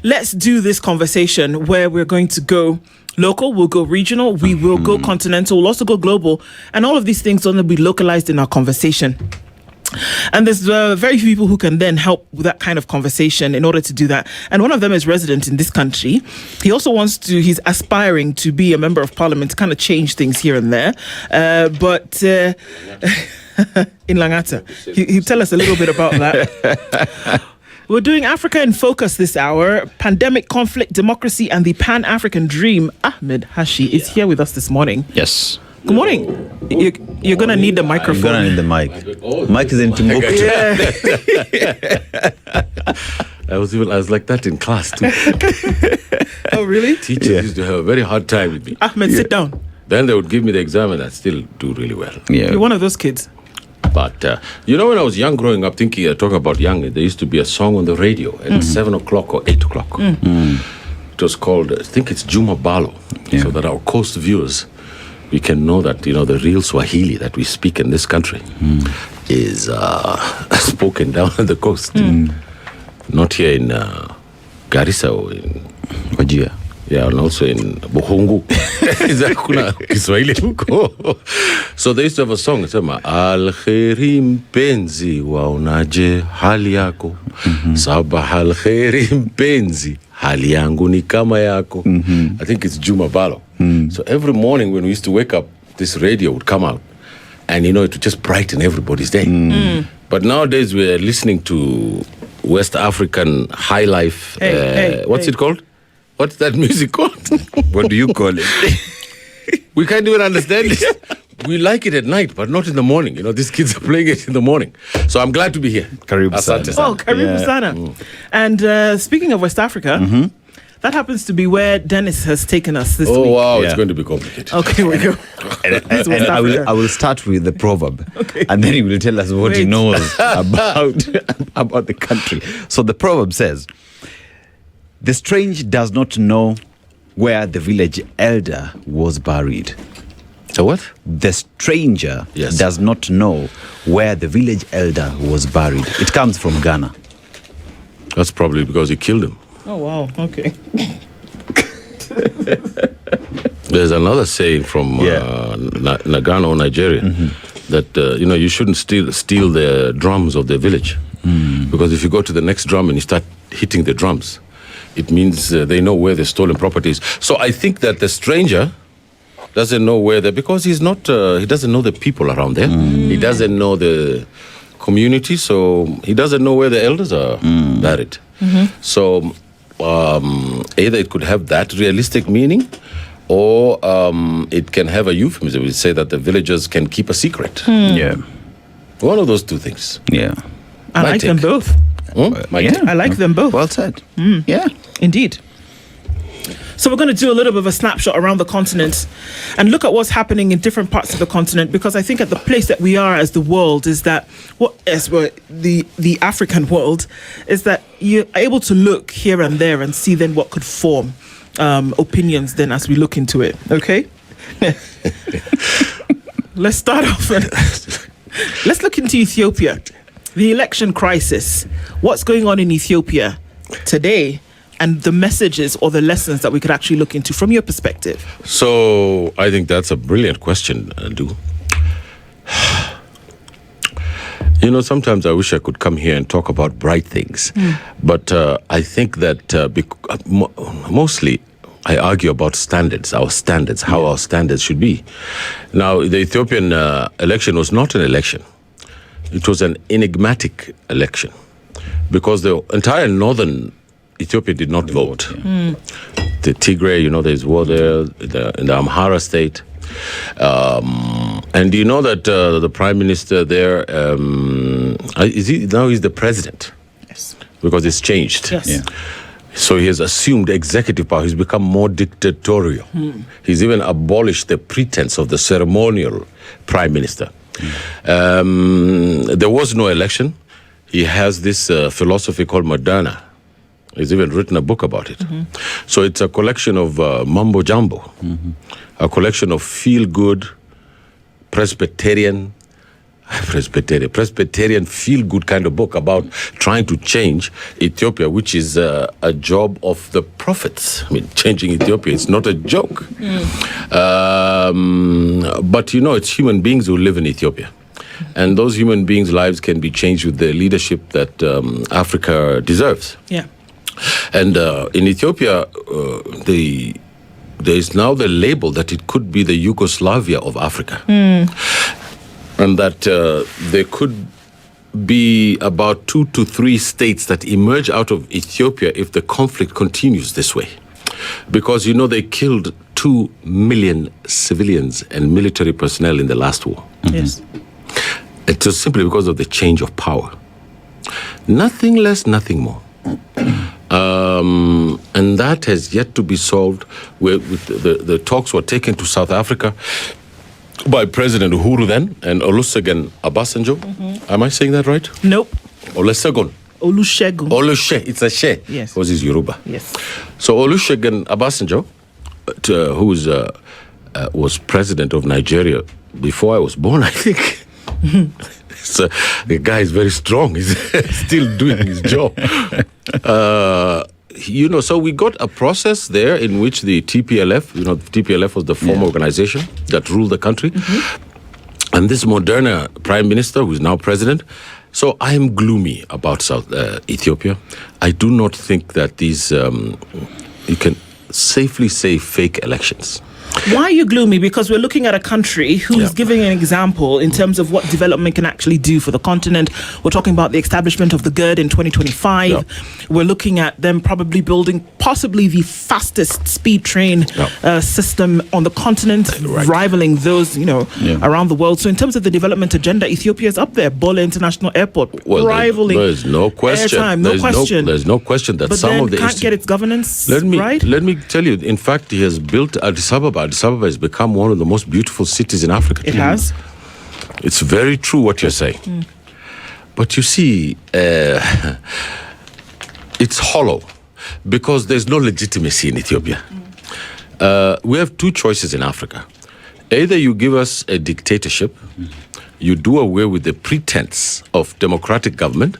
let's do this conversation where we're going to go local, we'll go regional, we will go continental, we'll also go global, and all of these things are going to be localized in our conversation. And there's very few people who can then help with that kind of conversation in order to do that. And one of them is resident in this country. He also he's aspiring to be a member of parliament to kind of change things here and there. But in Langata, he'll tell us a little bit about that. We're doing Africa in Focus this hour. Pandemic, conflict, democracy, and the Pan-African dream. Ahmed Hashi is here with us this morning. Yes. Good morning. You're going to need the microphone. You're going to need the mic. Mic is in Timbuktu. I was like that in class too. Oh, really? Teachers used to have a very hard time with me. Ahmed, sit down. Then they would give me the exam and I'd still do really well. Yeah. You're one of those kids. But, when I was young growing up, talking about young, there used to be a song on the radio at 7 o'clock or 8 o'clock. It was called, I think it's Juma Balo, so that our coast viewers, we can know that, the real Swahili that we speak in this country is spoken down on the coast. Not here in Garissa or in Wajir. Yeah, and also in Buhungu. So they used to have a song, it's Al-Kheri mpenzi waonaje hali yako. Sabah al-Kheri mpenzi hali yangu ni kama yako. I think it's Juma Balo. So every morning when we used to wake up, this radio would come out. And, it would just brighten everybody's day. But nowadays we're listening to West African high life. What's it called? What's that music called? What do you call it? We can't even understand it. We like it at night, but not in the morning. These kids are playing it in the morning. So I'm glad to be here. Karibu sana. Oh, Karibu sana. And speaking of West Africa, that happens to be where Dennis has taken us this week. Oh, wow. It's going to be complicated. Okay, we go. And I will start with the proverb. Okay. And then he will tell us what he knows about the country. So the proverb says, the strange does not know where the village elder was buried. So what? The stranger does not know where the village elder was buried. It comes from Ghana. That's probably because he killed him. Oh, wow. Okay. There's another saying from Nagano, Nigeria, that, you shouldn't steal the drums of the village. Because if you go to the next drum and you start hitting the drums, it means they know where the stolen property is. So I think that the stranger doesn't know where because he doesn't know the people around there. He doesn't know the community, so he doesn't know where the elders are buried. So either it could have that realistic meaning, or it can have a euphemism. We say that the villagers can keep a secret. Yeah. One of those two things. Yeah. I like them both. I like them both. Well said. Yeah. Indeed. So we're going to do a little bit of a snapshot around the continent and look at what's happening in different parts of the continent, because I think at the place that we are as the world is that the African world is that you're able to look here and there and see then what could form opinions then as we look into it. Okay? Let's start off. Let's look into Ethiopia. The election crisis. What's going on in Ethiopia today? And the messages or the lessons that we could actually look into from your perspective. So I think that's a brilliant question, Du. Sometimes I wish I could come here and talk about bright things. But I think that mostly I argue about standards, how our standards should be. Now, the Ethiopian election was not an election. It was an enigmatic election because the entire northern Ethiopia did not vote. The Tigray, there's war there, in the Amhara state. And you know that the prime minister there, he's the president? Yes. Because it's changed. Yes. Yeah. So he has assumed executive power. He's become more dictatorial. He's even abolished the pretense of the ceremonial prime minister. There was no election. He has this philosophy called Moderna. He's even written a book about it. So it's a collection of mumbo jumbo, a collection of feel-good, Presbyterian, Presbyterian feel-good kind of book about trying to change Ethiopia, which is a job of the prophets. I mean, changing Ethiopia is not a joke. But it's human beings who live in Ethiopia. And those human beings' lives can be changed with the leadership that Africa deserves. Yeah. And in Ethiopia, there is now the label that it could be the Yugoslavia of Africa. And that there could be about 2 to 3 states that emerge out of Ethiopia if the conflict continues this way. Because, they killed 2 million civilians and military personnel in the last war. Yes. It was simply because of the change of power. Nothing less, nothing more. And that has yet to be solved. The talks were taken to South Africa by President Uhuru then and Olusegun Obasanjo. Am I saying that right? Nope. Olusegun. Olusegun. It's a she. Yes. Because he's Yoruba. Yes. So Olusegun Obasanjo, who was president of Nigeria before I was born, I think. So the guy is very strong. He's still doing his job. So we got a process there in which the TPLF, TPLF was the former organization that ruled the country. And this Moderna prime minister, who is now president. So I am gloomy about South Ethiopia. I do not think that these, you can safely say, fake elections. Why are you gloomy? Because we're looking at a country who's giving an example in terms of what development can actually do for the continent. We're talking about the establishment of the GERD in 2025. Yeah. We're looking at them probably building possibly the fastest speed train system on the continent, rivaling those, around the world. So in terms of the development agenda, Ethiopia is up there. Bola International Airport, rivaling. There's no question. Airtime, there's no question that but some of the can't get its governance right. Let me tell you. In fact, he has built Addis Ababa. Addis Ababa has become one of the most beautiful cities in Africa. It has. It's very true what you're saying. But you see, it's hollow because there's no legitimacy in Ethiopia. We have 2 choices in Africa. Either you give us a dictatorship, you do away with the pretense of democratic government,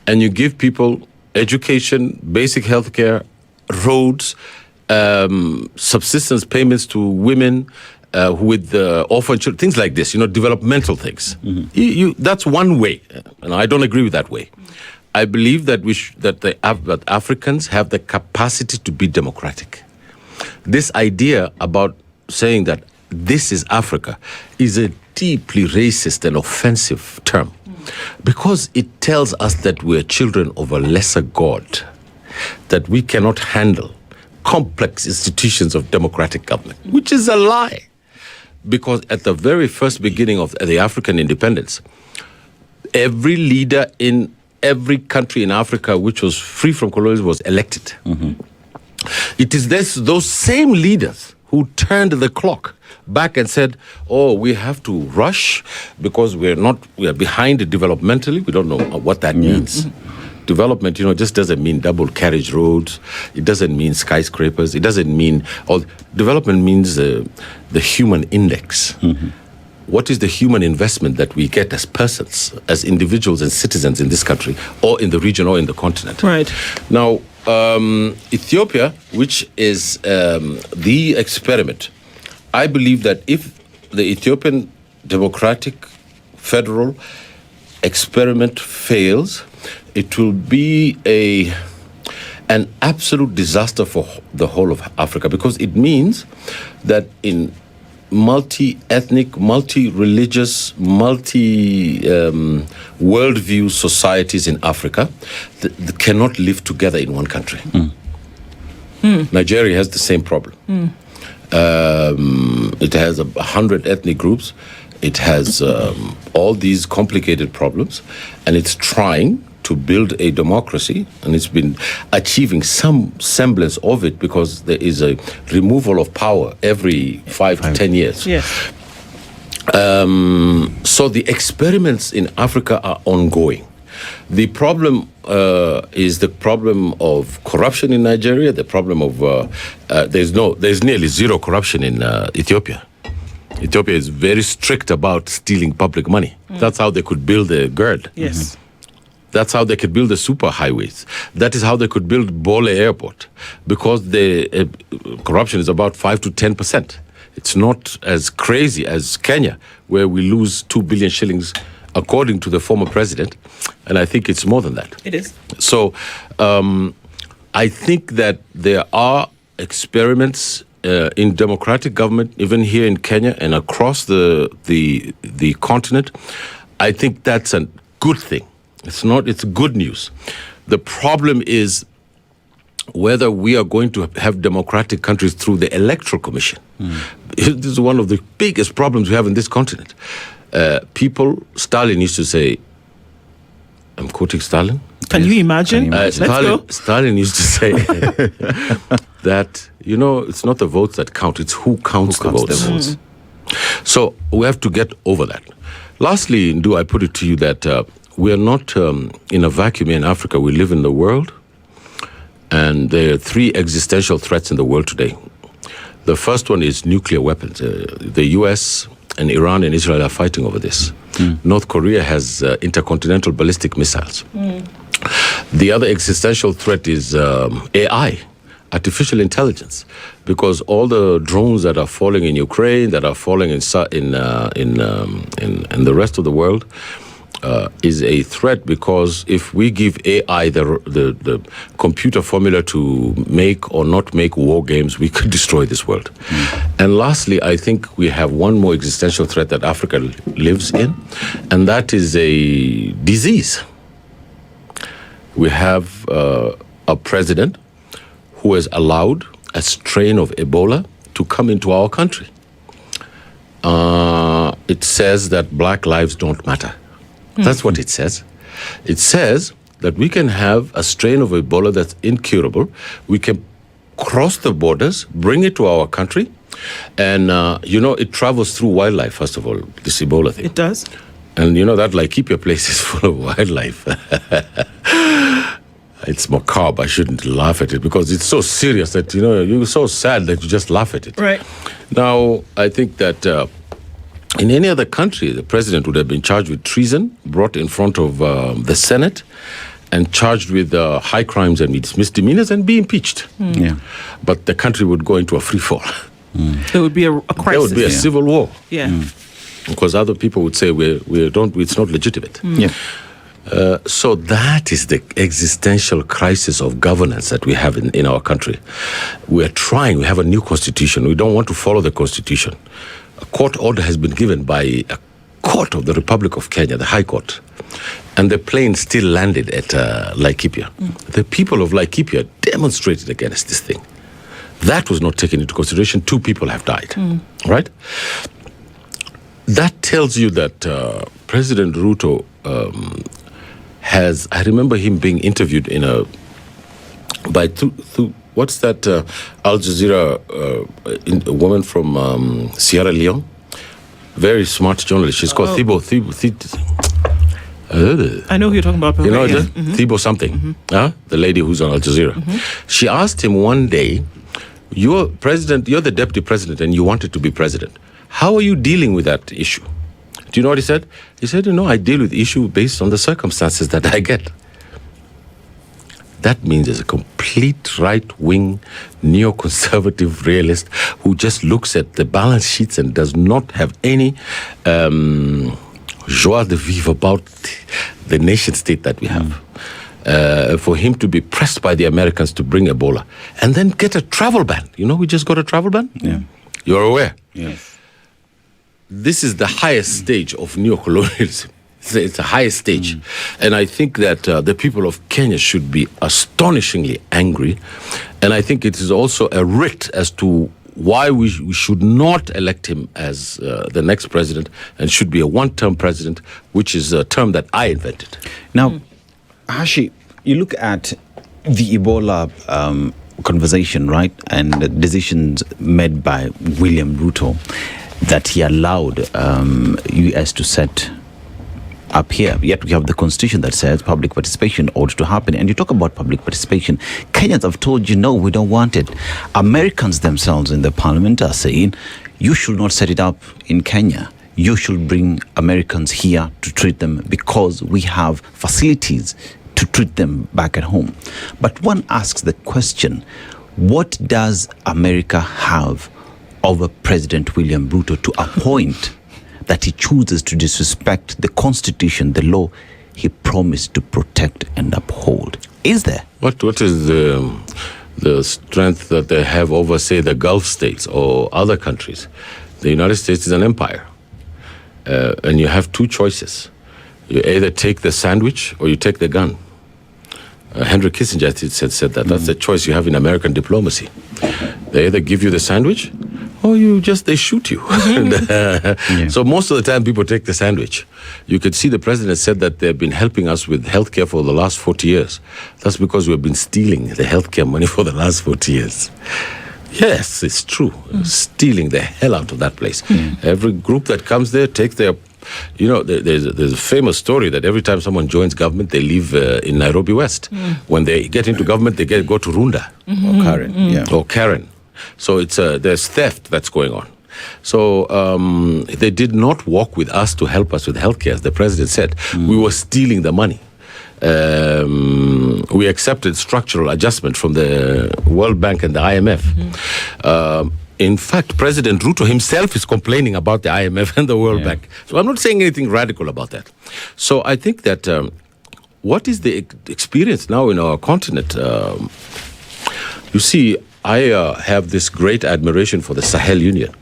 and you give people education, basic health care, roads, subsistence payments to women with orphan children, things like this, developmental things. That's one way, and I don't agree with that way. I believe that that Africans have the capacity to be democratic. This idea about saying that this is Africa is a deeply racist and offensive term because it tells us that we're children of a lesser God, that we cannot handle complex institutions of democratic government, which is a lie. Because at the very first beginning of the African independence, every leader in every country in Africa which was free from colonialism was elected. It is those same leaders who turned the clock back and said, we have to rush because we are behind developmentally. We don't know what that means. Development, just doesn't mean double carriage roads. It doesn't mean skyscrapers. It doesn't mean development means the human index. What is the human investment that we get as persons, as individuals and citizens in this country, or in the region, or in the continent? Right. Now, Ethiopia, which is the experiment, I believe that if the Ethiopian democratic federal experiment fails, it will be an absolute disaster for the whole of Africa, because it means that in multi-ethnic, multi-religious, multi-worldview societies in Africa that cannot live together in one country. Nigeria has the same problem. It has 100 ethnic groups. It has all these complicated problems, and it's trying to build a democracy, and it's been achieving some semblance of it because there is a removal of power every 5 to 10 years. Yes. So the experiments in Africa are ongoing. The problem is the problem of corruption in Nigeria. The problem of there's nearly zero corruption in Ethiopia. Ethiopia is very strict about stealing public money. That's how they could build the GERD. Yes. That's how they could build the super highways. That is how they could build Bole Airport, because the corruption is about 5 to 10%. It's not as crazy as Kenya, where we lose 2 billion shillings, according to the former president, and I think it's more than that. It is. So I think that there are experiments in democratic government, even here in Kenya and across the continent. I think that's a good thing. It's good news. The problem is whether we are going to have democratic countries through the Electoral Commission. This is one of the biggest problems we have in this continent. Stalin used to say, I'm quoting Stalin. Can you imagine? Let's go. Stalin used to say that, it's not the votes that count, it's who counts the votes. So we have to get over that. Lastly, Ndu, I put it to you that we are not in a vacuum in Africa. We live in the world, and there are 3 existential threats in the world today. The first one is nuclear weapons. The US and Iran and Israel are fighting over this. North Korea has intercontinental ballistic missiles. The other existential threat is AI, artificial intelligence, because all the drones that are falling in Ukraine, that are falling in the rest of the world, is a threat, because if we give AI the computer formula to make or not make war games, we could destroy this world. And lastly, I think we have one more existential threat that Africa lives in, and that is a disease. We have a president who has allowed a strain of Ebola to come into our country. It says that black lives don't matter. That's what it says. It says that we can have a strain of Ebola that's incurable. We can cross the borders, bring it to our country, and, it travels through wildlife, first of all, this Ebola thing. It does. And that Laikipia place is full of wildlife. It's macabre. I shouldn't laugh at it, because it's so serious that, you're so sad that you just laugh at it. Right. Now, I think that in any other country, the president would have been charged with treason, brought in front of the Senate, and charged with high crimes and misdemeanors and be impeached. Yeah. But the country would go into a free fall. There would be a crisis. There would be a civil war. Yeah. Because other people would say it's not legitimate. Yeah. So that is the existential crisis of governance that we have in our country. We have a new constitution. We don't want to follow the constitution. A court order has been given by a court of the Republic of Kenya, the High Court, and the plane still landed at Laikipia. The people of Laikipia demonstrated against this thing. That was not taken into consideration. 2 people have died, right? That tells you that President Ruto I remember him being interviewed what's that Al Jazeera woman from Sierra Leone? Very smart journalist. She's called Thibault. I know who you're talking about. Thibault something. The lady who's on Al Jazeera. She asked him one day, you're the deputy president and you wanted to be president. How are you dealing with that issue? Do you know what he said? He said, I deal with issue based on the circumstances that I get. That means there's a complete right-wing, neoconservative realist who just looks at the balance sheets and does not have any joie de vivre about the nation state that we have. For him to be pressed by the Americans to bring Ebola and then get a travel ban. We just got a travel ban? Yeah. You're aware? Yes. This is the highest stage of neocolonialism. It's the highest stage. And I think that the people of Kenya should be astonishingly angry. And I think it is also a writ as to why we should not elect him as the next president and should be a one-term president, which is a term that I invented. Now, Hashi, you look at the Ebola conversation, right? And the decisions made by William Ruto that he allowed US to set up here. Yet we have the constitution that says public participation ought to happen. And you talk about public participation. Kenyans have told you, no, we don't want it. Americans themselves in the parliament are saying, you should not set it up in Kenya. You should bring Americans here to treat them because we have facilities to treat them back at home. But one asks the question, what does America have over President William Ruto to a point that he chooses to disrespect the constitution, the law he promised to protect and uphold? Is there? What is the strength that they have over, say, the Gulf states or other countries? The United States is an empire. And you have two choices. You either take the sandwich or you take the gun. Henry Kissinger said that. That's the choice you have in American diplomacy. They either give you the sandwich or they shoot you. So most of the time people take the sandwich. You could see the president said that they've been helping us with healthcare for the last 40 years. That's because we've been stealing the healthcare money for the last 40 years. Yes, it's true. Stealing the hell out of that place. Every group that comes there takes their... there's a famous story that every time someone joins government, they live in Nairobi West. When they get into government, they go to Runda Or Karen. or Karen. So there's theft that's going on. So they did not work with us to help us with healthcare, as the president said. We were stealing the money. We accepted structural adjustment from the World Bank and the IMF. In fact, President Ruto himself is complaining about the IMF and the World Bank. So I'm not saying anything radical about that. So I think that what is the experience now in our continent? You see, I have this great admiration for the Sahel Union.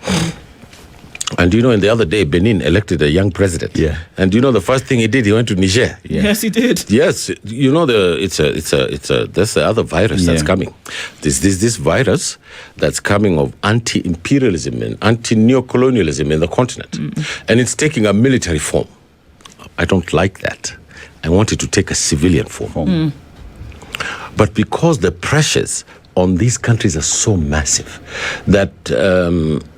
And in the other day, Benin elected a young president. And the first thing he did, he went to Niger. Yes, he did. Yes, that's the other virus that's coming. This virus that's coming of anti-imperialism and anti-neocolonialism in the continent. And it's taking a military form. I don't like that. I want it to take a civilian form. But because the pressures on these countries are so massive that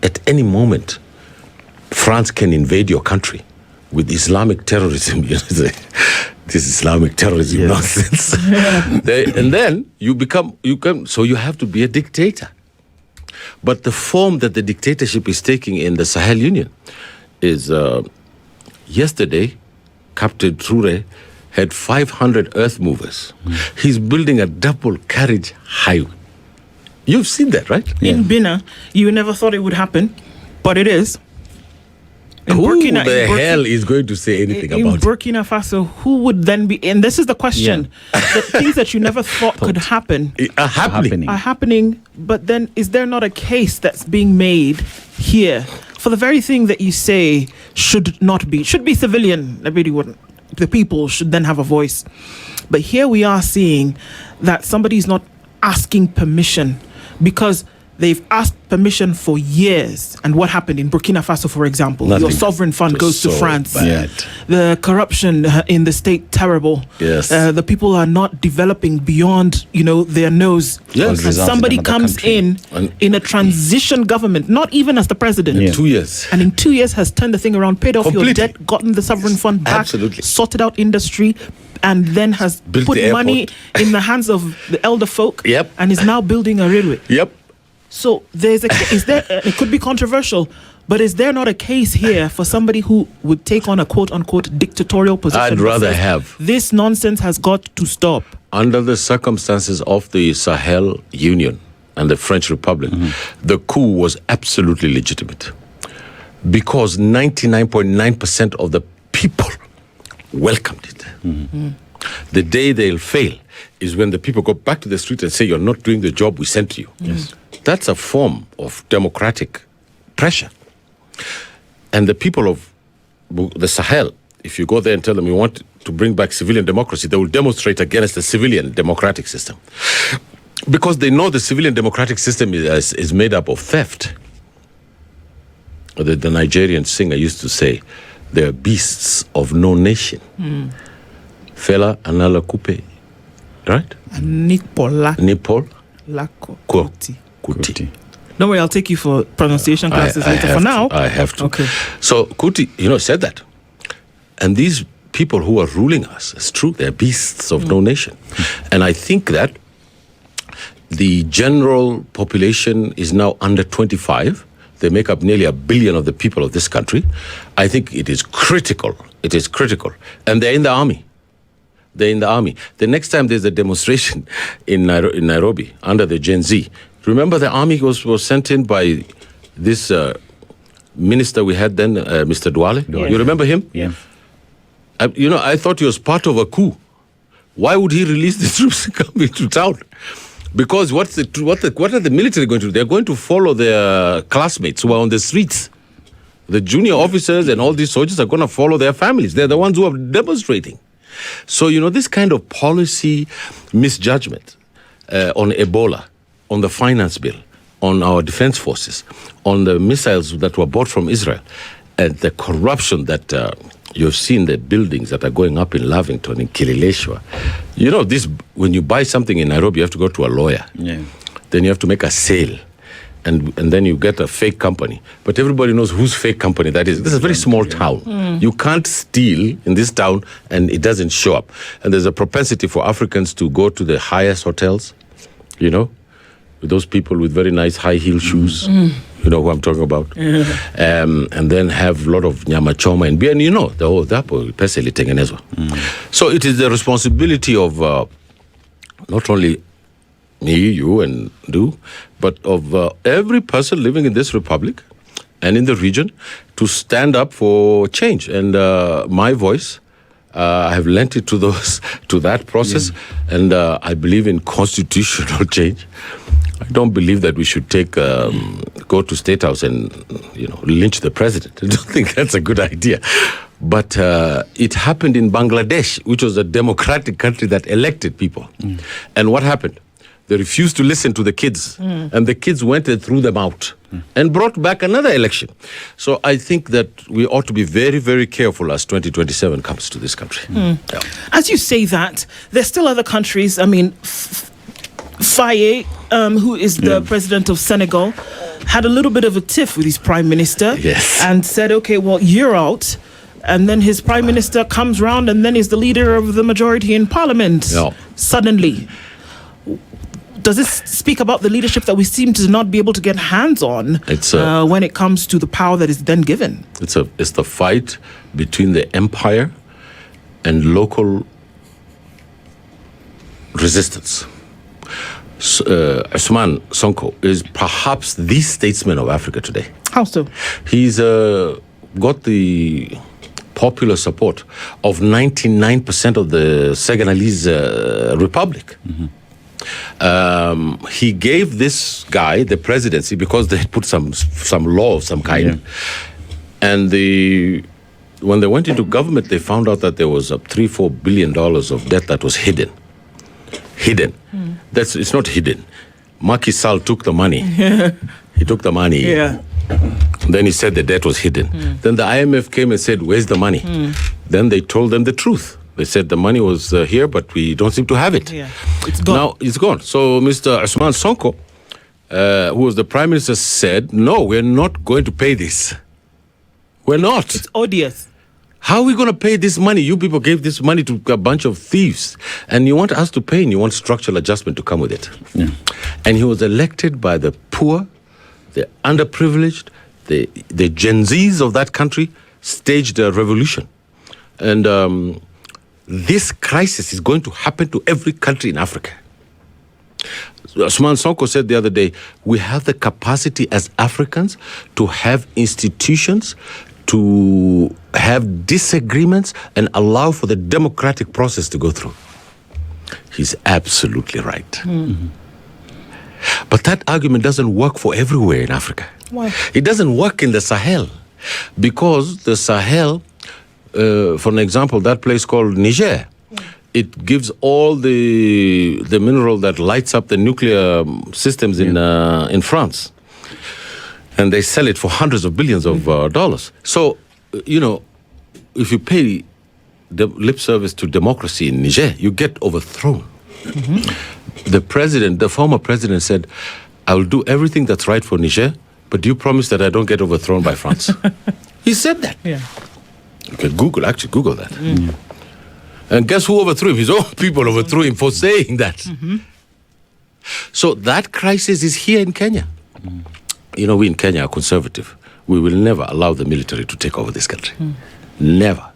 at any moment, France can invade your country with Islamic terrorism. This Islamic terrorism nonsense. And then you have to be a dictator. But the form that the dictatorship is taking in the Sahel Union is, yesterday, Captain Toure had 500 earth movers. He's building a double carriage highway. You've seen that, right? In Bina, you never thought it would happen, but it is. Who the hell is going to say anything about it? In Burkina Faso, who would then be... And this is the question. The things that you never thought could happen are happening. But then is there not a case that's being made here for the very thing that you say should be civilian? The people should then have a voice. But here we are seeing that somebody's not asking permission because they've asked permission for years. And what happened in Burkina Faso, for example? Nothing. Your sovereign fund goes to France. Bad. The corruption in the state, terrible. Yes. The people are not developing beyond, their nose. Yes. And somebody comes in a transition government, not even as the president. In 2 years. And in 2 years has turned the thing around, paid off your debt, gotten the sovereign fund back, sorted out industry, and then has put money in the hands of the elder folk. And is now building a railway. So it could be controversial, but is there not a case here for somebody who would take on a quote-unquote dictatorial position? I'd rather have. This nonsense has got to stop. Under the circumstances of the Sahel Union and the French Republic, the coup was absolutely legitimate because 99.9% of the people welcomed it. The day they'll fail is when the people go back to the street and say, you're not doing the job we sent you. That's a form of democratic pressure. And the people of the Sahel, if you go there and tell them you want to bring back civilian democracy, they will demonstrate against the civilian democratic system. Because they know the civilian democratic system is made up of theft. The Nigerian singer used to say, they're beasts of no nation. Fela Anala Kupe, right? Nipol Kuti. Don't worry, I'll take you for pronunciation classes later. For now, I have to. Okay. So Kuti, said that. And these people who are ruling us, it's true, they're beasts of no nation. And I think that the general population is now under 25. They make up nearly 1 billion of the people of this country. I think it is critical. It is critical. And they're in the army. They're in the army. The next time there's a demonstration in Nairobi under the Gen Z, remember the army was sent in by this minister we had then, Mr. Duale? Yeah. You remember him? Yeah. I thought he was part of a coup. Why would he release the troops coming to town? Because what are the military going to do? They're going to follow their classmates who are on the streets. The junior officers and all these soldiers are going to follow their families. They're the ones who are demonstrating. So, this kind of policy misjudgment on Ebola, on the finance bill, on our defense forces, on the missiles that were bought from Israel, and the corruption that you've seen, the buildings that are going up in Lavington, in Kilileshwa. When you buy something in Nairobi, you have to go to a lawyer. Yeah. Then you have to make a sale. And then you get a fake company. But everybody knows whose fake company that is. This is a very small town. You can't steal in this town and it doesn't show up. And there's a propensity for Africans to go to the highest hotels, with those people with very nice high heel shoes. You know who I'm talking about. And then have a lot of nyama choma and beer. And the whole dapo peseli tengenezwa. So it is the responsibility of not only me, you, and do, but of every person living in this republic and in the region to stand up for change. And my voice, I have lent it to that process, and I believe in constitutional change. I don't believe that we should go to State House and lynch the president. I don't think that's a good idea. But it happened in Bangladesh, which was a democratic country that elected people. And what happened? They refused to listen to the kids, and the kids went and threw them out and brought back another election. So I think that we ought to be very, very careful as 2027 comes to this country. Yeah. As you say that, there's still other countries. I mean, Faye, who is the president of Senegal, had a little bit of a tiff with his prime minister. Yes. And said, okay, well, you're out. And then his prime minister comes round and then is the leader of the majority in parliament. Yeah. Suddenly. Does this speak about the leadership that we seem to not be able to get hands on when it comes to the power that is then given? It's the fight between the empire and local resistance. Ousmane Sonko is perhaps the statesman of Africa today. How so? He's got the popular support of 99% of the Senegalese republic. He gave this guy the presidency because they put some law of some kind. And when they went into government, they found out that there was $3-4 billion of debt that was hidden. It's not hidden. Macky Sall took the money. He took the money. Yeah. Then he said the debt was hidden. Then the IMF came and said, where's the money? Then they told them the truth. They said the money was here, but we don't seem to have it. Yeah. It's gone. Now it's gone. So Mr. Ousmane Sonko, who was the prime minister, said, no, we're not going to pay this. We're not. It's odious. How are we going to pay this money? You people gave this money to a bunch of thieves. And you want us to pay, and you want structural adjustment to come with it. Yeah. And he was elected by the poor, the underprivileged, the Gen Zs of that country staged a revolution. And this crisis is going to happen to every country in Africa. Ousmane Sonko said the other day, we have the capacity as Africans to have institutions, to have disagreements, and allow for the democratic process to go through. He's absolutely right. But that argument doesn't work for everywhere in Africa. Why? It doesn't work in the Sahel, because the Sahel, for an example, that place called Niger, it gives all the mineral that lights up the nuclear systems in France. And they sell it for hundreds of billions of dollars. So, if you pay the lip service to democracy in Niger, you get overthrown. The former president said, I will do everything that's right for Niger, but do you promise that I don't get overthrown by France? He said that. Yeah. Okay, Google that. And guess who overthrew him? His own people overthrew him for saying that. So that crisis is here in Kenya. You know, we in Kenya are conservative. We will never allow the military to take over this country. Never.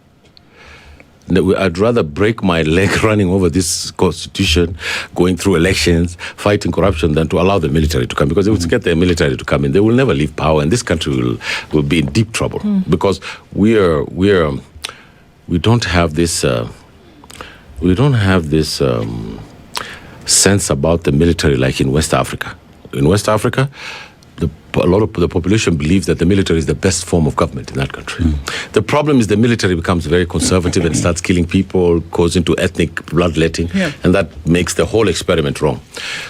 I'd rather break my leg running over this constitution, going through elections, fighting corruption, than to allow the military to come. Because if we get the military to come in, they will never leave power, and this country will be in deep trouble. Because we don't have this sense about the military like in West Africa. In West Africa, a lot of the population believes that the military is the best form of government in that country. The problem is the military becomes very conservative and starts killing people, goes into ethnic bloodletting, and that makes the whole experiment wrong.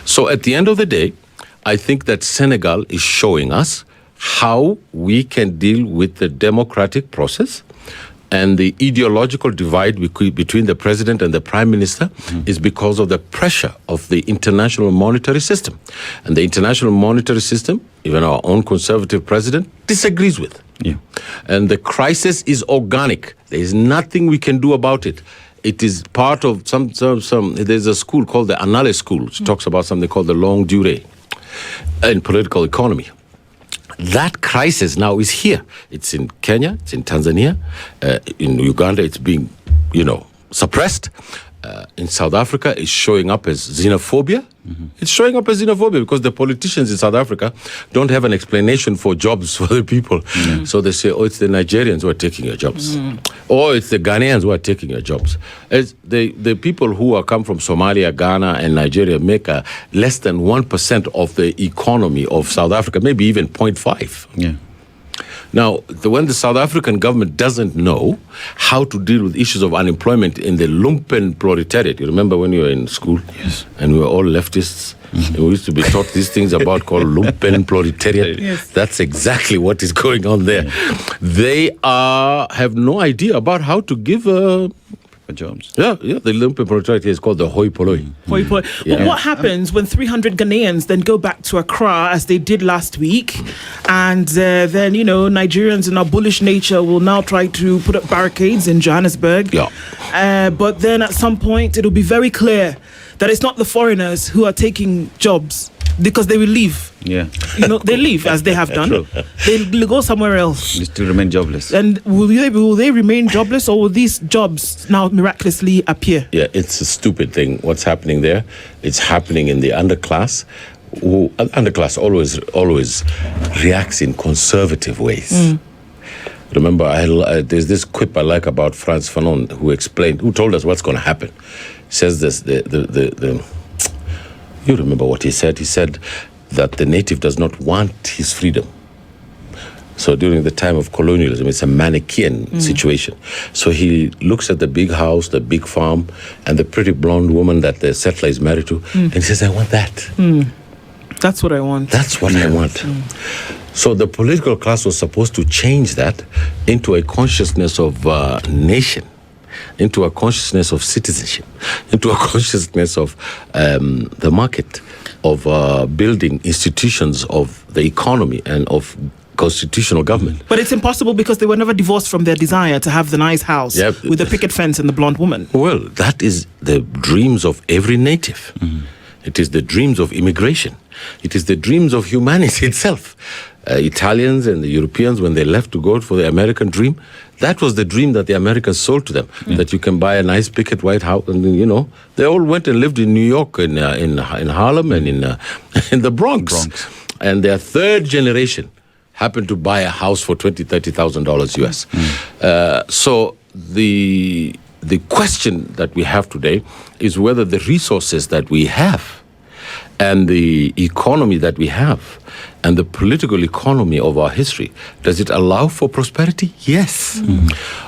So at the end of the day, I think that Senegal is showing us how we can deal with the democratic process. And the ideological divide between the president and the prime minister is because of the pressure of the international monetary system. And the international monetary system, even our own conservative president, disagrees with. And the crisis is organic. There is nothing we can do about it. It is part of some there's a school called the Anale School, which talks about something called the longue durée in political economy. That crisis now is here. It's in Kenya, it's in Tanzania, in Uganda it's being, suppressed. In South Africa it's showing up as xenophobia. It's showing up as xenophobia because the politicians in South Africa don't have an explanation for jobs for the people. So they say, it's the Nigerians who are taking your jobs. Or it's the Ghanaians who are taking your jobs. As the people who come from Somalia, Ghana, and Nigeria make less than 1% of the economy of South Africa, maybe even 0.5%. Now, when the South African government doesn't know how to deal with issues of unemployment in the lumpen proletariat, you remember when you were in school? Yes. And we were all leftists, and we used to be taught these things about called lumpen proletariat. Yes. That's exactly what is going on there. They have no idea about how to give jobs. The lumpen proletariat is called the hoi polloi. Hoi polloi. But what happens when 300 Ghanaians then go back to Accra as they did last week, and then Nigerians in our bullish nature will now try to put up barricades in Johannesburg. But then at some point it'll be very clear that it's not the foreigners who are taking jobs, because they will leave. They leave, as they have done. They'll go somewhere else. Just to remain jobless. And will they remain jobless, or will these jobs now miraculously appear? It's a stupid thing. What's happening there? It's happening in the underclass. Underclass always reacts in conservative ways. Remember, there's this quip I like about Frantz Fanon, who told us what's going to happen. He says this, you remember what he said? He said that the native does not want his freedom. So during the time of colonialism, it's a Manichaean situation. So he looks at the big house, the big farm, and the pretty blonde woman that the settler is married to, and he says, I want that. That's what I want. That's what I want. So the political class was supposed to change that into a consciousness of nation, into a consciousness of citizenship, into a consciousness of the market, of building institutions of the economy and of constitutional government. But it's impossible because they were never divorced from their desire to have the nice house with the picket fence and the blonde woman. Well, that is the dreams of every native. It is the dreams of immigration. It is the dreams of humanity itself. Italians and the Europeans, when they left to go for the American dream, that was the dream that the Americans sold to them, that you can buy a nice picket white house. And, they all went and lived in New York, in Harlem, and in the Bronx. And their third generation happened to buy a house for $20,000, $30,000 US. So the question that we have today is whether the resources that we have and the economy that we have and the political economy of our history, does it allow for prosperity? Yes.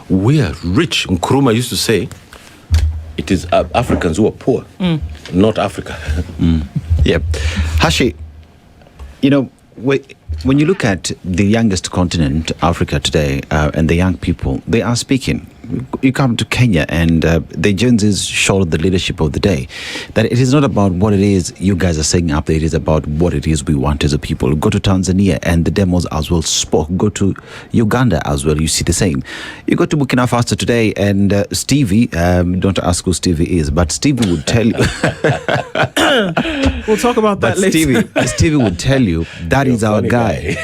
We are rich. Nkrumah used to say, it is Africans who are poor, not Africa. Hashi, when you look at the youngest continent, Africa today, and the young people, they are speaking. you come to Kenya and the Gen Zs showed the leadership of the day, that it is not about what it is you guys are saying up there, it is about what it is we want as a people. Go to Tanzania and the demos as well spoke. Go to Uganda as well, you see the same. You go to Burkina Faso today and Stevie, don't ask who Stevie is, but Stevie would tell you. We'll talk about that later. Stevie would tell you that is our guy.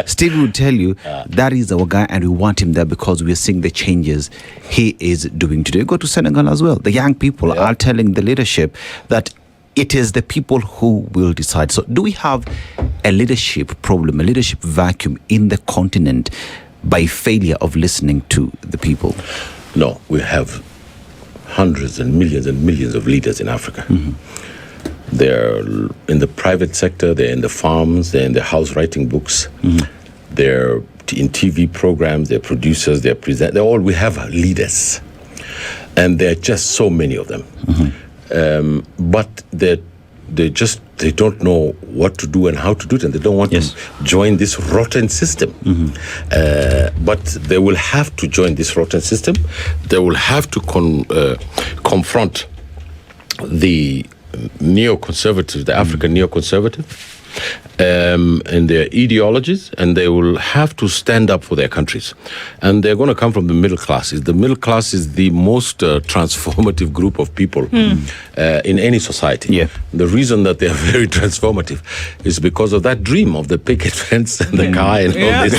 Stevie would tell you that is our guy and we want him there because we're seeing the changes he is doing today. Go to Senegal as well. The young people are telling the leadership that it is the people who will decide. So do we have a leadership problem, a leadership vacuum in the continent by failure of listening to the people? No, we have hundreds and millions of leaders in Africa. They're in the private sector, they're in the farms, they're in the house writing books, they're in TV programs, they're producers, we have leaders. And there are just so many of them. But they don't know what to do and how to do it, and they don't want to join this rotten system. But they will have to join this rotten system. They will have to confront the neoconservative, the African neoconservative, and their ideologies, and they will have to stand up for their countries. And they're going to come from the middle classes. The middle class is the most transformative group of people in any society. The reason that they are very transformative is because of that dream of the picket fence and the car and all this.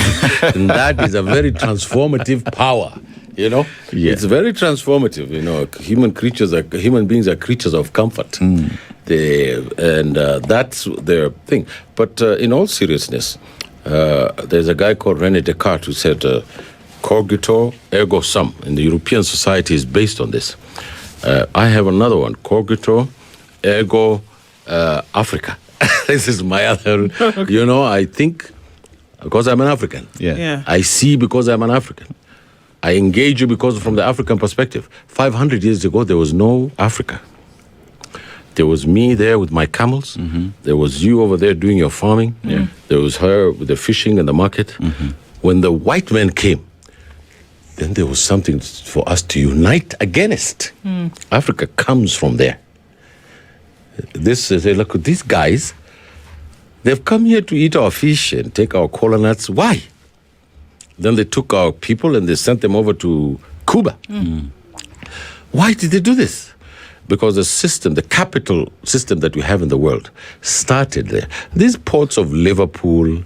And that is a very transformative power. It's very transformative. Human beings are creatures of comfort. That's their thing. But in all seriousness, there's a guy called René Descartes who said, "Cogito ergo sum." In the European society is based on this. I have another one, cogito ergo Africa. This is my other. I think because I'm an African. I see because I'm an African. I engage you because from the African perspective. 500 years ago, there was no Africa. There was me there with my camels. There was you over there doing your farming. There was her with the fishing and the market. When the white man came, then there was something for us to unite against. Africa comes from there. Look, these guys, they've come here to eat our fish and take our cola nuts. Why? Then they took our people and they sent them over to Cuba. Why did they do this? Because the system, the capital system that we have in the world started there. These ports of Liverpool,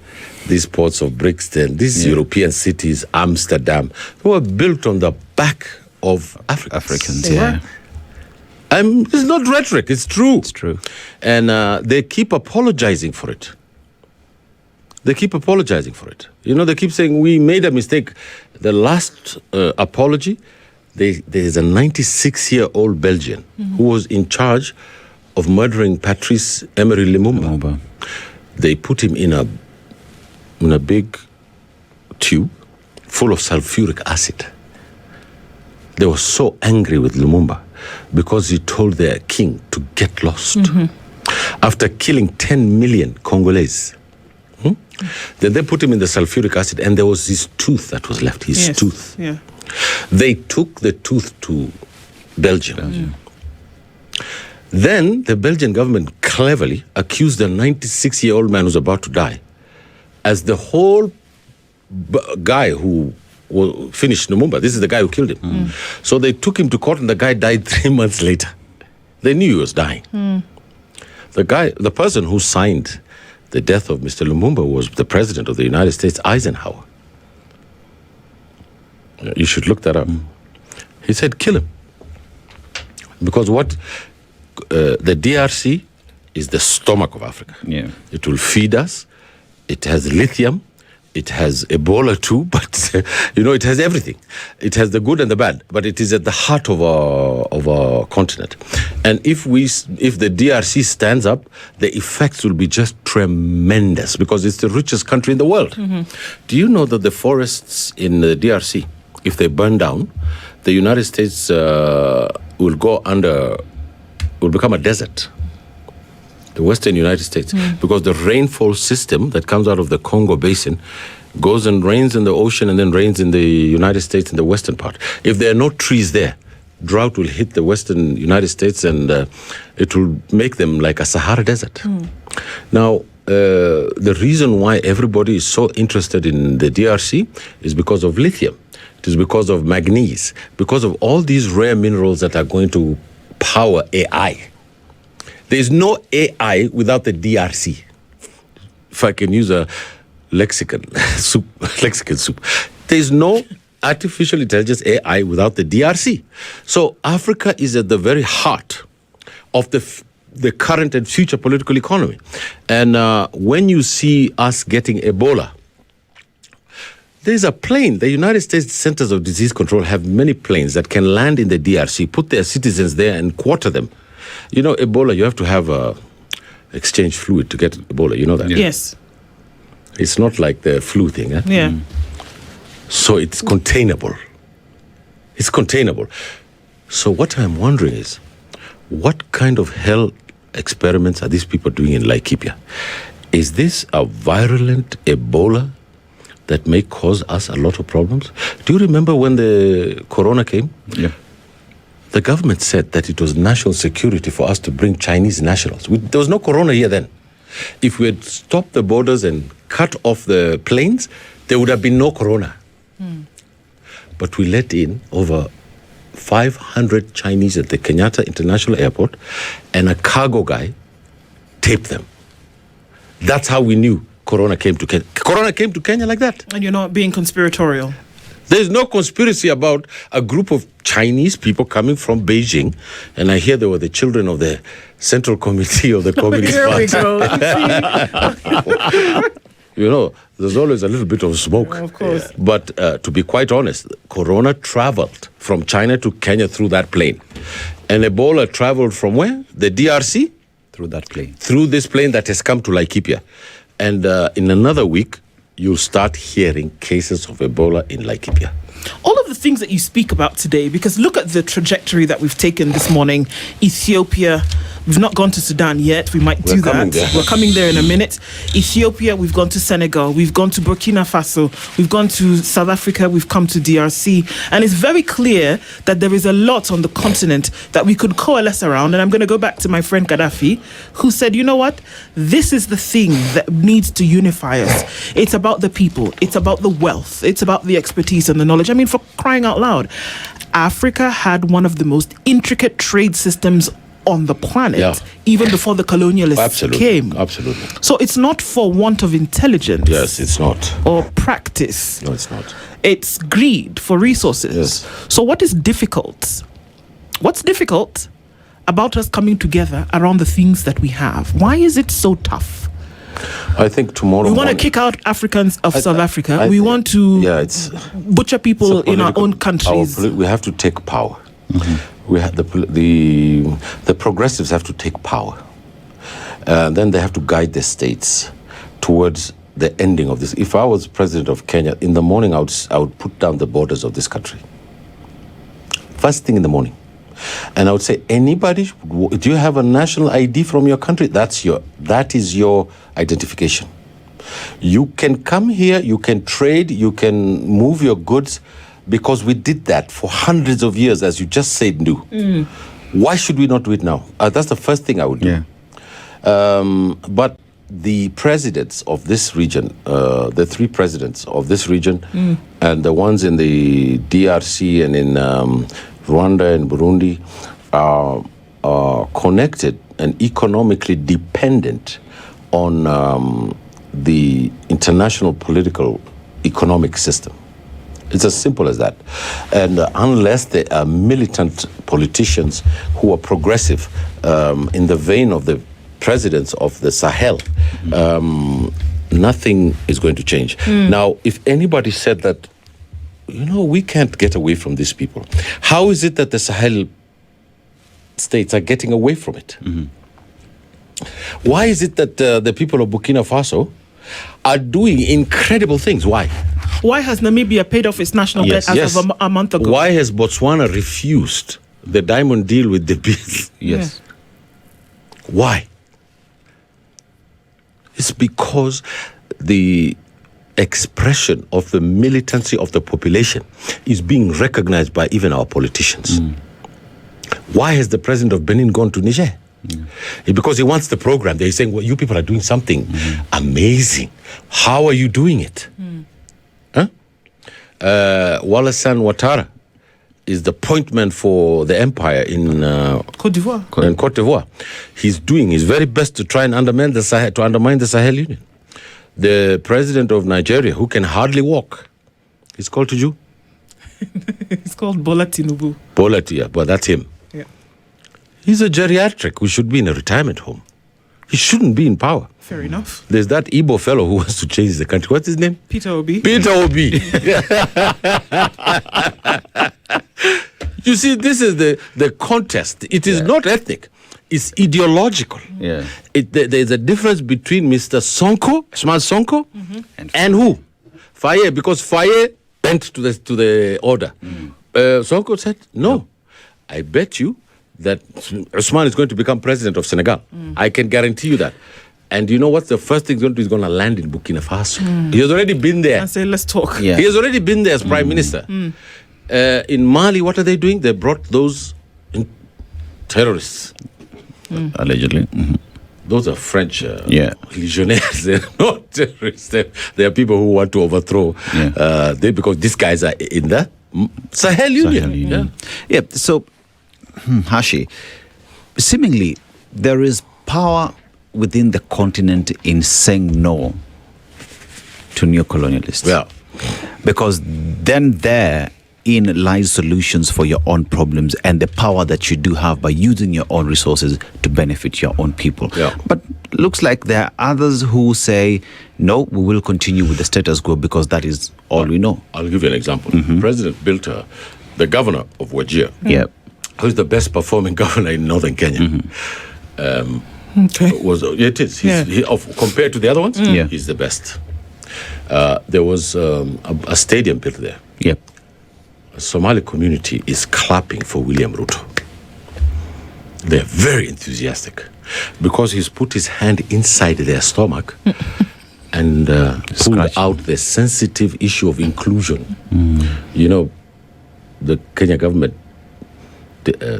these ports of Brixton, these European cities, Amsterdam, they were built on the back of Africans. It's not rhetoric, it's true. It's true. And they keep apologizing for it. They keep apologizing for it. They keep saying, we made a mistake. The last apology, there's a 96-year-old Belgian who was in charge of murdering Patrice Emery Lumumba. They put him in a big tube full of sulfuric acid. They were so angry with Lumumba because he told their king to get lost. After killing 10 million Congolese, then they put him in the sulfuric acid, and there was his tooth that was left, his tooth. They took the tooth to Belgium. Then the Belgian government cleverly accused the 96-year-old man who's about to die as the whole guy who finished Lumumba. This is the guy who killed him. So they took him to court, and the guy died 3 months later. They knew he was dying. The person who signed the death of Mr. Lumumba was the president of the United States, Eisenhower. You should look that up. He said, kill him. Because the DRC is the stomach of Africa. It will feed us. It has lithium. It has Ebola too, but it has everything. It has the good and the bad, but it is at the heart of our continent. And if the DRC stands up, the effects will be just tremendous because it's the richest country in the world. Do you know that the forests in the DRC, if they burn down, the United States will become a desert. The Western United States, because the rainfall system that comes out of the Congo Basin goes and rains in the ocean and then rains in the United States in the western part. If there are no trees there, drought will hit the western United States and it will make them like a Sahara desert. Now, the reason why everybody is so interested in the DRC is because of lithium. It is because of manganese, because of all these rare minerals that are going to power AI. There is no AI without the DRC. If I can use a lexicon soup. There is no artificial intelligence AI without the DRC. So Africa is at the very heart of the current and future political economy. And when you see us getting Ebola, there's a plane. The United States Centers of Disease Control have many planes that can land in the DRC, put their citizens there and quarter them. You know, Ebola, you have to have exchange fluid to get Ebola. You know that? Yes. It's not like the flu thing. Eh? Yeah. So it's containable. It's containable. So what I'm wondering is, what kind of hell experiments are these people doing in Laikipia? Is this a virulent Ebola that may cause us a lot of problems? Do you remember when the corona came? Yeah. The government said that it was national security for us to bring Chinese nationals. There was no corona here then. If we had stopped the borders and cut off the planes, there would have been no corona. But we let in over 500 Chinese at the Kenyatta International Airport, and a cargo guy taped them. That's how we knew Corona came to Kenya. Corona came to Kenya like that. And you're not being conspiratorial. There's no conspiracy about a group of Chinese people coming from Beijing, and I hear they were the children of the Central Committee of the Communist Party. You know, there's always a little bit of smoke. Of course. Yeah. But to be quite honest, Corona traveled from China to Kenya through that plane. And Ebola traveled from where? The DRC? Through that plane. Through this plane that has come to Laikipia. And in another week, you'll start hearing cases of Ebola in Laikipia. All of the things that you speak about today, because look at the trajectory that we've taken this morning. Ethiopia, we've not gone to Sudan yet. We might do that. We're coming there in a minute. Ethiopia, we've gone to Senegal. We've gone to Burkina Faso. We've gone to South Africa. We've come to DRC. And it's very clear that there is a lot on the continent that we could coalesce around. And I'm going to go back to my friend Gaddafi, who said, you know what? This is the thing that needs to unify us. It's about the people. It's about the wealth. It's about the expertise and the knowledge. I mean, for crying out loud, Africa had one of the most intricate trade systems on the planet, even before the colonialists came. Absolutely. So it's not for want of intelligence. Yes, it's not. Or practice. No, it's not. It's greed for resources. Yes. So what is difficult? What's difficult about us coming together around the things that we have? Why is it so tough? I think tomorrow we want to kick out Africans of South Africa. We want to butcher people in our own countries. We have to take power. Mm-hmm. We have the progressives have to take power. Then they have to guide the states towards the ending of this. If I was president of Kenya, in the morning I would put down the borders of this country. First thing in the morning. And I would say, anybody, do you have a national ID from your country? That is your identification. You can come here, you can trade, you can move your goods, because we did that for hundreds of years, as you just said, Ndu. Why should we not do it now? That's the first thing I would do. Yeah. But the presidents of this region, the three presidents of this region, and the ones in the DRC and in Rwanda and Burundi are connected and economically dependent on the international political economic system. It's as simple as that. And unless they are militant politicians who are progressive in the vein of the presidents of the Sahel, nothing is going to change. Now, if anybody said that, you know, we can't get away from these people, how is it that the Sahel states are getting away from it? Why is it that the people of Burkina Faso are doing incredible things? Why? Why has Namibia paid off its national debt as of a month ago? Why has Botswana refused the diamond deal with the bees? Yes. Why? It's because the expression of the militancy of the population is being recognized by even our politicians. Why has the president of Benin gone to Niger? Because he wants the program. They're saying, well, you people are doing something amazing. How are you doing it? Wallace Ouattara is the point man for the empire in Cote d'Ivoire. In Cote d'Ivoire. He's doing his very best to try and undermine the Sahel Union. The president of Nigeria, who can hardly walk, he's called to you? It's called Bola Tinubu. Bola, yeah, but that's him. Yeah. He's a geriatric who should be in a retirement home. He shouldn't be in power. Fair enough. There's that Igbo fellow who wants to change the country. What's his name? Peter Obi. Peter Obi. You see, this is the contest. It is not ethnic. It's ideological. Yeah. There's a difference between Mr. Sonko, Smart Sonko, and who? Faye, because Faye went to the order. Sonko said, no, I bet you that Usman is going to become president of Senegal. I can guarantee you that. And you know what's the first thing he's going to do? He's going to land in Burkina Faso. He has already been there. And say, let's talk. Yeah. He has already been there as prime minister. In Mali, what are they doing? They brought those terrorists. Allegedly. Those are French legionnaires. They're not terrorists. They are people who want to overthrow. Because these guys are in the Sahel Union. Yeah. So, Hashi, seemingly there is power within the continent in saying no to neocolonialists. Yeah. Because then therein lies solutions for your own problems and the power that you do have by using your own resources to benefit your own people. Yeah. But looks like there are others who say, no, we will continue with the status quo because that is all we know. I'll give you an example. President built the governor of Wajir, who's the best performing governor in northern Kenya. It is. Compared to the other ones, he's the best. There was a stadium built there. Yep. The Somali community is clapping for William Ruto. They're very enthusiastic because he's put his hand inside their stomach and pulled out the sensitive issue of inclusion. You know, the Kenya government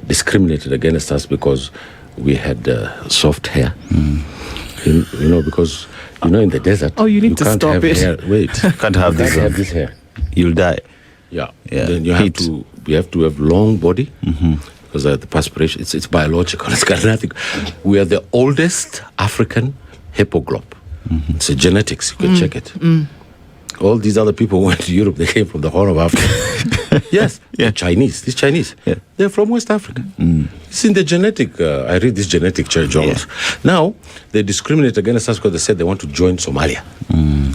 discriminated against us because we had soft hair. You know, because in the desert, you need to can't stop have it. hair. Wait, Can't have this hair. You'll die. Yeah. Yeah. Then you have to have long body because the perspiration. It's biological. It's got nothing. We are the oldest African hippoglobe. It's a genetics. You can check it. All these other people who went to Europe, they came from the Horn of Africa. Yes, Chinese. These Chinese, they're from West Africa. It's in the genetic. I read this genetic journals. Now they discriminate against us because they said they want to join Somalia.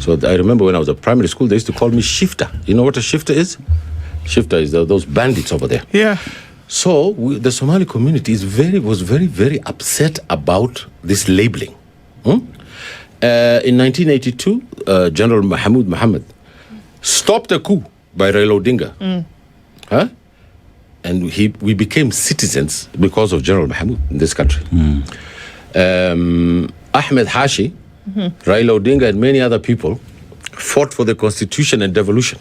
So I remember when I was at primary school, they used to call me shifter. You know what a shifter is? Shifter is those bandits over there. Yeah. So the Somali community was very, very upset about this labeling. In 1982, General Mahmoud Mohammed stopped a coup by Raila Odinga. And we became citizens because of General Mahmoud in this country. Ahmed Hashi, Raila Odinga, and many other people fought for the constitution and devolution.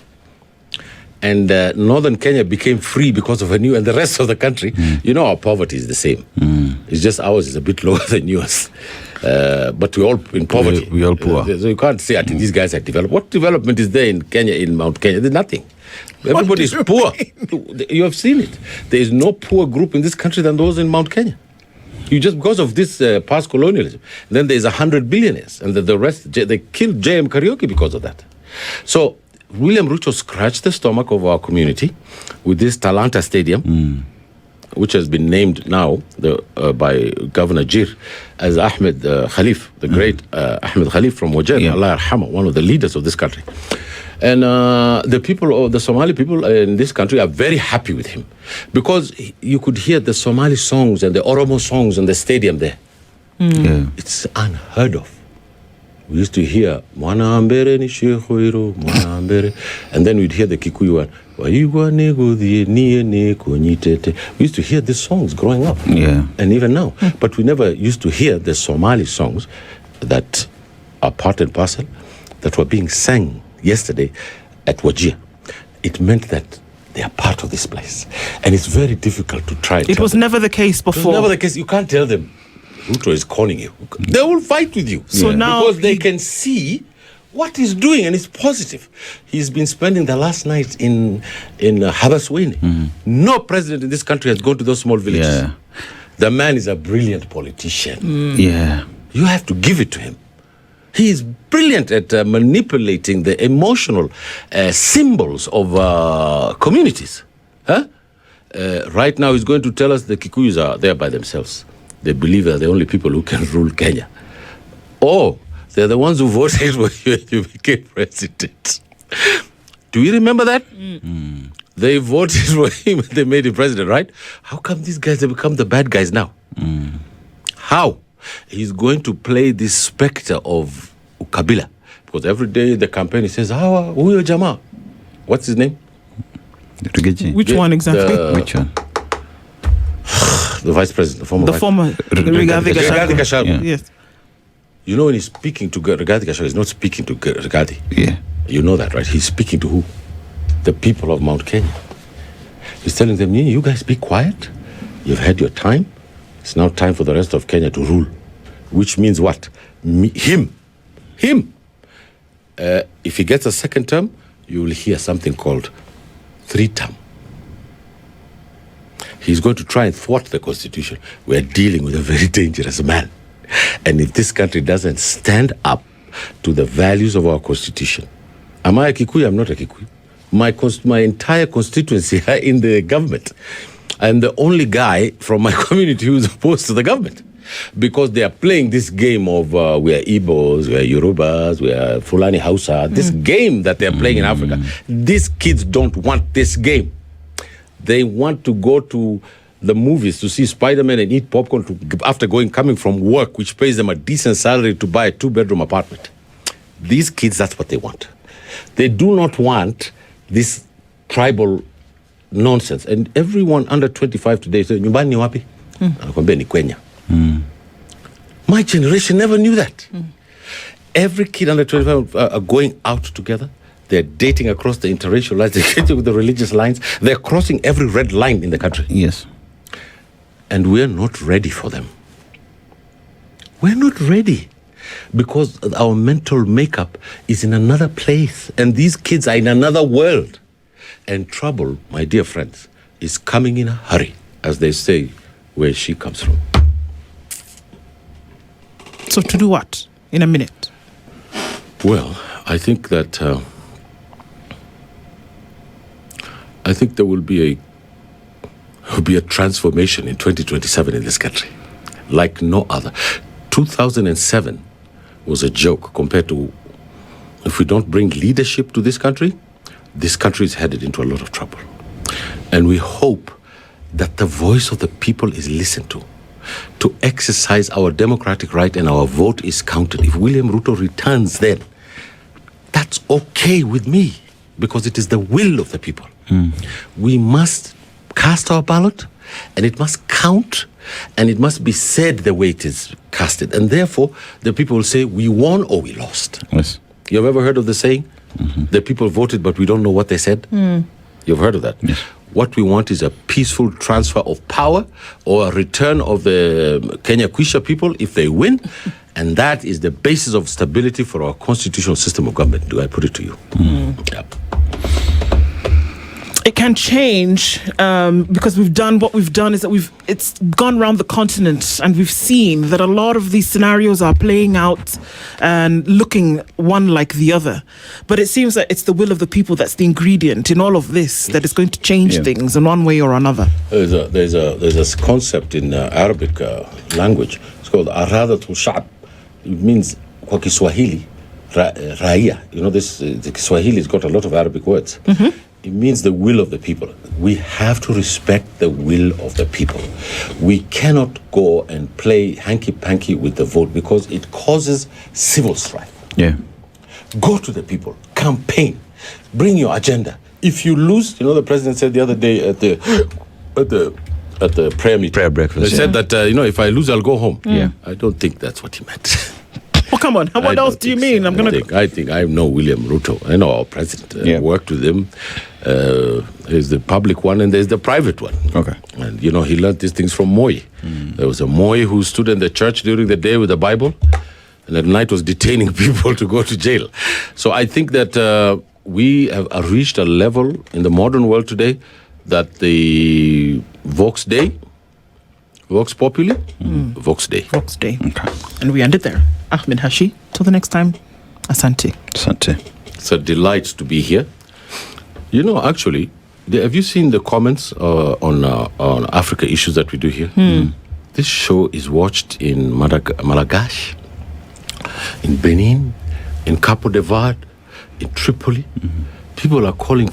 And northern Kenya became free because of and the rest of the country, our poverty is the same. It's just ours is a bit lower than yours. But we're all in poverty. We're all poor. So you can't say, I think these guys are developed. What development is there in Kenya, in Mount Kenya? There's nothing. Everybody is poor. You have seen it. There is no poor group in this country than those in Mount Kenya. You just because of this past colonialism. Then there's 100 billionaires. And the rest, they killed JM Karaoke because of that. So William Ruto scratched the stomach of our community with this Talanta Stadium, which has been named now by Governor Jir as Ahmed Khalif, the great Ahmed Khalif from Wajir, Allah Yarhamah, one of the leaders of this country. And the Somali people in this country are very happy with him because you could hear the Somali songs and the Oromo songs in the stadium there. It's unheard of. We used to hear Mwana Ambere ni Shekhoiro, Mwana Ambere, and then we'd hear the Kikuyu one. We used to hear these songs growing up, and even now. But we never used to hear the Somali songs that are part and parcel that were being sang yesterday at Wajir, it meant that they are part of this place. And it's very difficult to try. It was never the case before. It was never the case. You can't tell them, Ruto is conning you. They will fight with you. So now because they can see what he's doing, and it's positive. He's been spending the last night in Habasweini. No president in this country has gone to those small villages. Yeah. The man is a brilliant politician. Yeah. You have to give it to him. He is brilliant at manipulating the emotional symbols of communities. Right now, he's going to tell us the Kikuyus are there by themselves. They believe they're the only people who can rule Kenya. Oh, they're the ones who voted when you became president. Do you remember that? They voted for him and they made him president, right? How come these guys have become the bad guys now? How? He's going to play this specter of Kabila. Because every day the campaign he says, Huyo Jama. What's his name? Which one exactly? Which one? The vice president, the former Rigathi Gachagua. Yeah. Yes. You know, when he's speaking to Rigathi Gachagua, he's not speaking to Rigathi. Yeah. You know that, right? He's speaking to who? The people of Mount Kenya. He's telling them, you guys be quiet. You've had your time. It's now time for the rest of Kenya to rule. Which means what? Him. If he gets a second term, you will hear something called 3-term. He's going to try and thwart the constitution. We're dealing with a very dangerous man. And if this country doesn't stand up to the values of our constitution, am I a Kikuyu? I'm not a Kikuyu. My entire constituency are in the government. I'm the only guy from my community who's opposed to the government. Because they are playing this game of we are Igbos, we are Yorubas, we are Fulani Hausa. This game that they're playing in Africa. These kids don't want this game. They want to go to the movies to see Spider-Man and eat popcorn after coming from work, which pays them a decent salary to buy a 2-bedroom apartment. These kids, that's what they want. They do not want this tribal nonsense. And everyone under 25 today says, nyumbani ni wapi? Anakuambia ni Kenya. My generation never knew that. Every kid under 25 are going out together. They're dating across the interracial lines. They're dating with the religious lines. They're crossing every red line in the country. Yes. And we're not ready for them. We're not ready. Because our mental makeup is in another place. And these kids are in another world. And trouble, my dear friends, is coming in a hurry, as they say, where she comes from. So to do what in a minute? Well, I think that there will be a transformation in 2027 in this country, like no other. 2007 was a joke compared to, if we don't bring leadership to this country is headed into a lot of trouble. And we hope that the voice of the people is listened to exercise our democratic right, and our vote is counted. If William Ruto returns, then that's okay with me, because it is the will of the people. We must cast our ballot, and it must count, and it must be said the way it is casted. And therefore, the people will say, we won or we lost. Yes. You've ever heard of the saying? The people voted, but we don't know what they said? You've heard of that? Yes. What we want is a peaceful transfer of power, or a return of the Kenya Kwisha people if they win. And that is the basis of stability for our constitutional system of government. Do I put it to you? Yeah. It can change because we've done what we've done is that it's gone around the continent, and we've seen that a lot of these scenarios are playing out and looking one like the other. But it seems that it's the will of the people that's the ingredient in all of this that is going to change things in one way or another. There's a concept in Arabic language. It's called Aradatul Sha'b. It means kwa Kiswahili, raia. You know, the Kiswahili has got a lot of Arabic words. It means the will of the people. We have to respect the will of the people. We cannot go and play hanky-panky with the vote, because it causes civil strife. Yeah. Go to the people, campaign, bring your agenda. If you lose, you know, the president said the other day at the prayer meeting, Prayer breakfast. They said that if I lose, I'll go home. Yeah. I don't think that's what he meant. come on. What else do you mean? I think I know William Ruto. I know our president. I worked with him. There's the public one and there's the private one. Okay. And, he learned these things from Moi. There was a Moi who stood in the church during the day with the Bible and at night was detaining people to go to jail. So I think that we have reached a level in the modern world today that the Vox Populi? Vox Day. Vox Day. Okay. And we end it there. Ahmed Hashi, till the next time. Asante. It's a delight to be here. Actually, have you seen the comments on Africa issues that we do here? This show is watched in Malagash, in Benin, in Capo de Verde, in Tripoli. People are calling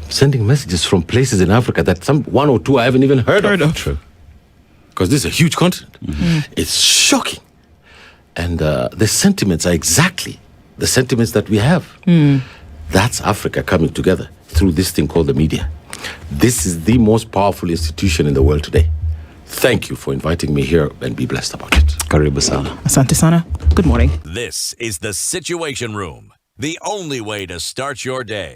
sending messages from places in Africa that one or two I haven't even heard of. True. Because this is a huge continent. It's shocking. And the sentiments are exactly the sentiments that we have. That's Africa coming together through this thing called the media. This is the most powerful institution in the world today. Thank you for inviting me here and be blessed about it. Karibu sana. Asante sana. Good morning. This is the Situation Room, the only way to start your day.